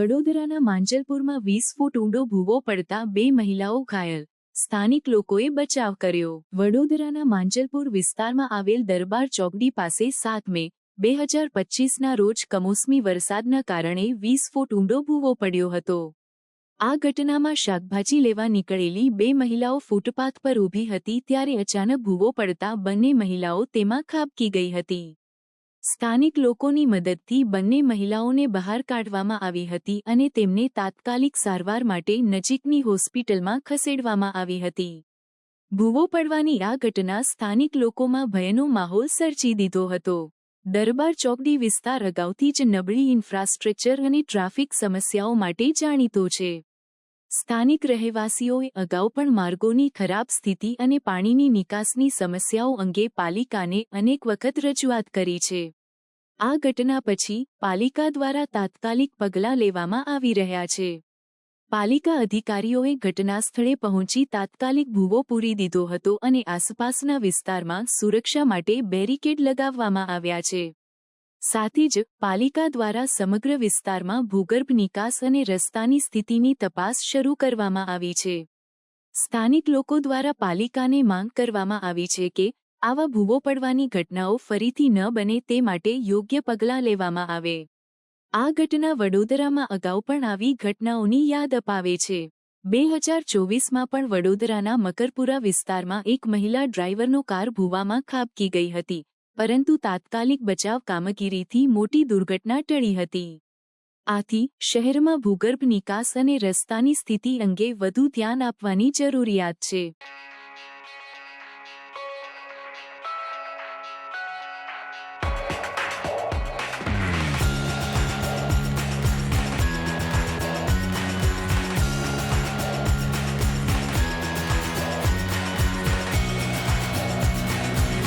વડોદરાના માંજલપુરમાં 20 ફૂટ ઊંડો ભૂવો પડતા 2 મહિલાઓ ઘાયલ, સ્થાનિક લોકોએ બચાવ કર્યો। વડોદરાના માંજલપુર વિસ્તારમાં આવેલ દરબાર ચોકડી પાસે 7 મે 2025ના રોજ કમોસમી વરસાદના કારણે 20 ફૂટ ઊંડો ભૂવો પડ્યો હતો। આ ઘટનામાં શાકભાજી લેવા નીકળેલી 2 મહિલાઓ ફૂટપાથ પર ઊભી હતી ત્યારે અચાનક ભૂવો પડતા બંને મહિલાઓ તેમાં ખાબકી ગઈ હતી। સ્થાનિક લોકોની મદદથી બંને મહિલાઓને બહાર કાઢવામાં આવી હતી અને તેમને તાત્કાલિક સારવાર માટે નજીકની હોસ્પિટલમાં ખસેડવામાં આવી હતી। ભૂવો પડવાની આ ઘટના સ્થાનિક લોકોમાં ભયનો માહોલ સર્જી દીધો હતો। દરબાર ચોકડી વિસ્તાર અગાઉથી જ નબળી ઇન્ફ્રાસ્ટ્રક્ચર અને ટ્રાફિક સમસ્યાઓ માટે જાણીતો છે। સ્થાનિક રહેવાસીઓએ અગાઉ પણ માર્ગોની ખરાબ સ્થિતિ અને પાણીની નિકાસની સમસ્યાઓ અંગે પાલિકાને અનેક વખત રજૂઆત કરી છે। આ ઘટના પછી પાલિકા દ્વારા તાત્કાલિક પગલાં લેવામાં આવી રહ્યા છે। પાલિકા અધિકારીઓએ ઘટનાસ્થળે પહોંચી તાત્કાલિક ભૂવો પૂરી દીધો હતો અને આસપાસના વિસ્તારમાં સુરક્ષા માટે બેરિકેડ લગાવવામાં આવ્યા છે। સાથે જ પાલિકા દ્વારા સમગ્ર વિસ્તારમાં ભૂગર્ભ નિકાસ અને રસ્તાની સ્થિતિની તપાસ શરૂ કરવામાં આવી છે। સ્થાનિક લોકો દ્વારા પાલિકાને માંગ કરવામાં આવી છે કે આવા ભૂવો પડવાની ઘટનાઓ ફરીથી ન બને તે માટે યોગ્ય પગલાં લેવામાં આવે। આ ઘટના વડોદરામાં અગાઉ પણ આવી ઘટનાઓની યાદ અપાવે છે। 2024માં પણ વડોદરાના મકરપુરા વિસ્તારમાં એક મહિલા ડ્રાઈવરનો કાર ભૂવામાં ખાબકી ગઈ હતી, પરંતુ તાત્કાલિક બચાવ કામગીરીથી મોટી દુર્ઘટના ટળી હતી। આથી શહેરમાં ભૂગર્ભ નિકાસ અને રસ્તાની સ્થિતિ અંગે વધુ ધ્યાન આપવાની જરૂરિયાત છે।